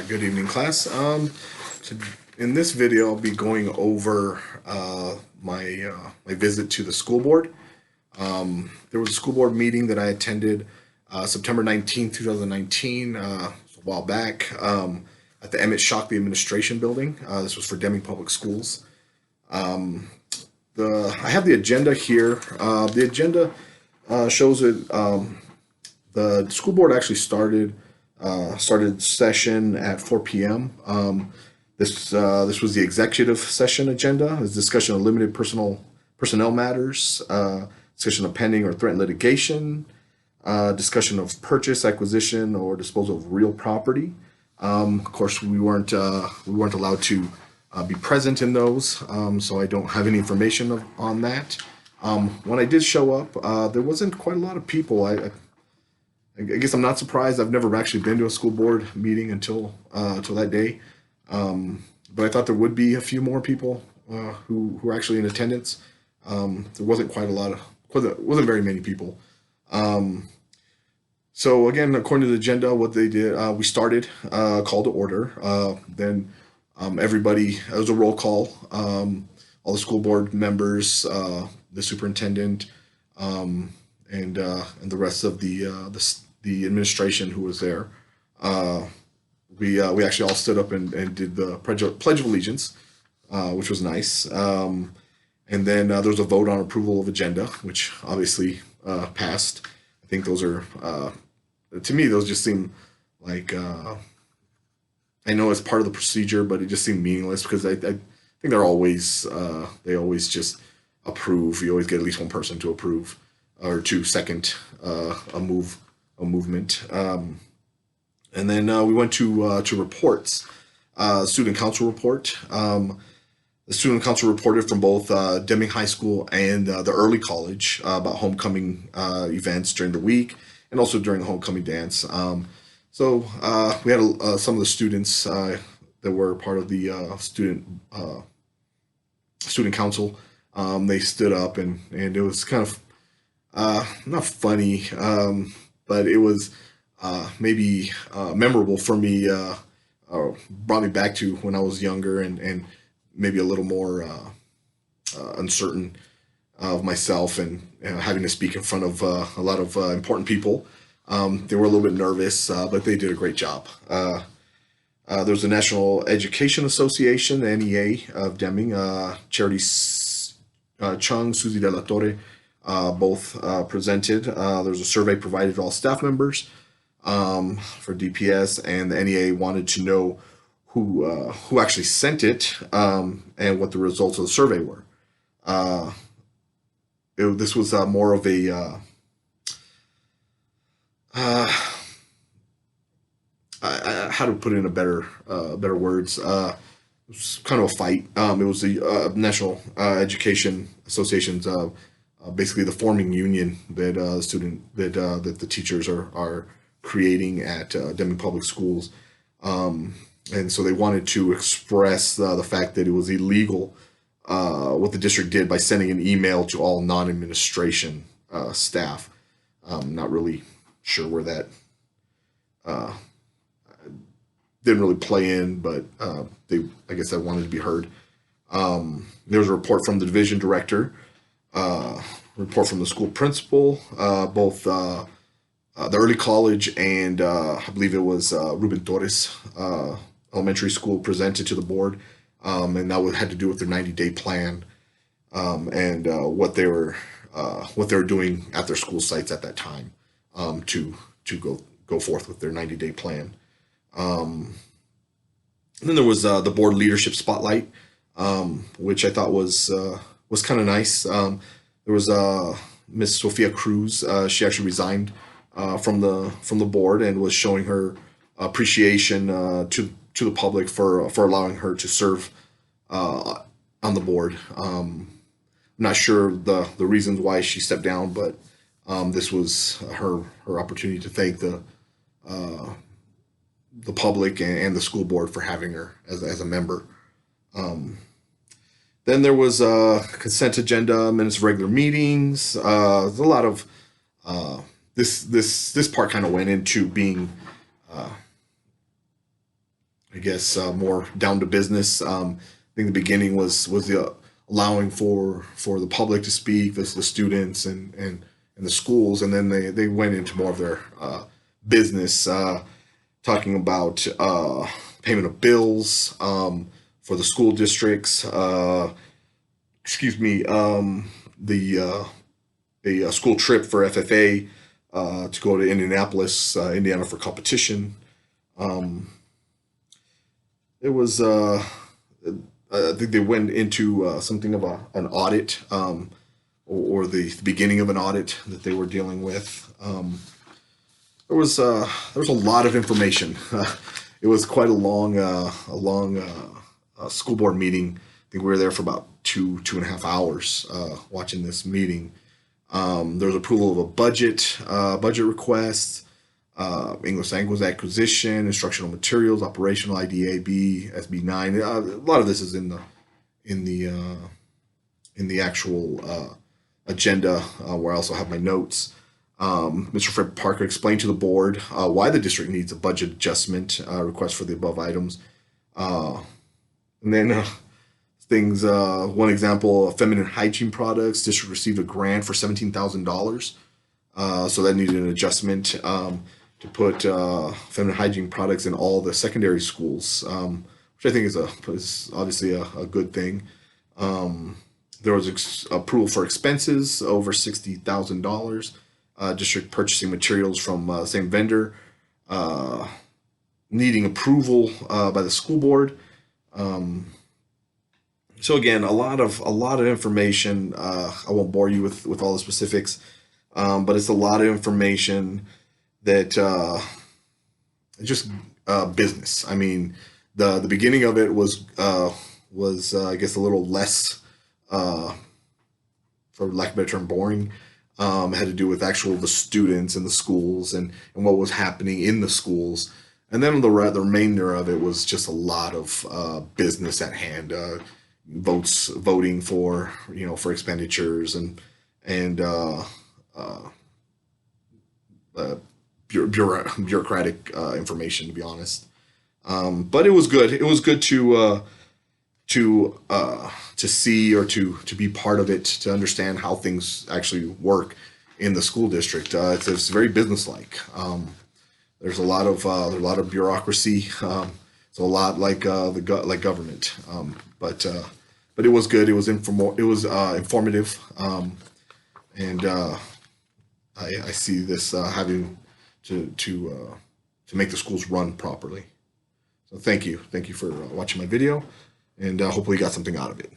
Good evening, class. In this video, I'll be going over my visit to the school board. There was a school board meeting that I attended September 19th, 2019, a while back, at the Emmett Shockley Administration Building. This was for Deming Public Schools. I have the agenda here. The agenda shows that the school board actually started session at 4 p.m. This was the executive session agenda. It was discussion of limited personnel matters, discussion of pending or threatened litigation, discussion of purchase, acquisition, or disposal of real property. Of course, we weren't allowed to be present in those, so I don't have any information on that. When I did show up, there wasn't quite a lot of people. I guess I'm not surprised. I've never actually been to a school board meeting until that day, but I thought there would be a few more people who were actually in attendance. There wasn't wasn't very many people. So again, according to the agenda, what they did, we started call to order. Then everybody, it was a roll call. All the school board members, the superintendent, and the rest of the administration who was there. We actually all stood up and did the Pledge of Allegiance, which was nice. And then there was a vote on approval of agenda, which obviously passed. I think those are, to me, those just seem like, I know it's part of the procedure, but it just seemed meaningless because I think they always just approve. You always get at least one person to approve or to second a movement. And then we went to reports. Student council report. The student council reported from both Deming High School and the early college about homecoming events during the week and also during the homecoming dance. So we had some of the students that were part of the student council. They stood up and it was kind of not funny, but it was maybe memorable for me. Brought me back to when I was younger and maybe a little more uncertain of myself and having to speak in front of a lot of important people. They were a little bit nervous, but they did a great job. There's the National Education Association, the NEA of Deming, Charity Chung, Susie De La Torre, both presented. There's a survey provided to all staff members for DPS, and the NEA wanted to know who actually sent it and what the results of the survey were. This was more of a how to put it in a better words. It was kind of a fight. It was the National Education Association's basically the forming union that that the teachers are creating at Deming Public Schools, and so they wanted to express the fact that it was illegal what the district did by sending an email to all non-administration staff. Not really sure where that didn't really play in, but I guess I wanted to be heard. There was a report from the division director, report from the school principal, both the early college and I believe it was Ruben Torres Elementary School presented to the board, and that had to do with their 90-day plan and what they were doing at their school sites at that time to go forth with their 90-day plan. And then there was the board leadership spotlight, which I thought was kind of nice. There was Miss Sophia Cruz. She actually resigned from the board and was showing her appreciation to the public for allowing her to serve on the board. I'm not sure the reasons why she stepped down, but this was her opportunity to thank the public and the school board for having her as a member. Then there was a consent agenda, minutes of regular meetings. There's a lot of this part kind of went into being I guess more down to business. I think the beginning was the allowing for the public to speak, the students and the schools, and then they went into more of their business, talking about payment of bills for the school districts. Excuse me, the a school trip for FFA to go to Indianapolis, Indiana for competition. Um, it was I think they went into something of an audit, or the beginning of an audit that they were dealing with. There was a lot of information. It was quite a long school board meeting. I think we were there for about 2.5 hours watching this meeting. There was approval of a budget request, English language acquisition, instructional materials, operational IDAB, SB9. A lot of this is in the actual agenda, where I also have my notes. Mr. Fred Parker explained to the board why the district needs a budget adjustment request for the above items. And then things, one example, feminine hygiene products. District received a grant for $17,000. So that needed an adjustment to put feminine hygiene products in all the secondary schools, which I think is obviously a good thing. There was approval for expenses over $60,000. District purchasing materials from same vendor, needing approval by the school board. So again, a lot of information. I won't bore you with all the specifics, but it's a lot of information that just business. I mean, the beginning of it was I guess a little less, for lack of a better term, boring. It had to do with the students and the schools and what was happening in the schools. And then the remainder of it was just a lot of business at hand, voting for for expenditures and bureaucratic information, to be honest. But it was good. It was good to see, or to be part of it, to understand how things actually work in the school district. It's very businesslike. There's a lot of bureaucracy. It's a lot like like government. But it was good. It was informative. And I see this having to make the schools run properly. So thank you for watching my video, and hopefully you got something out of it.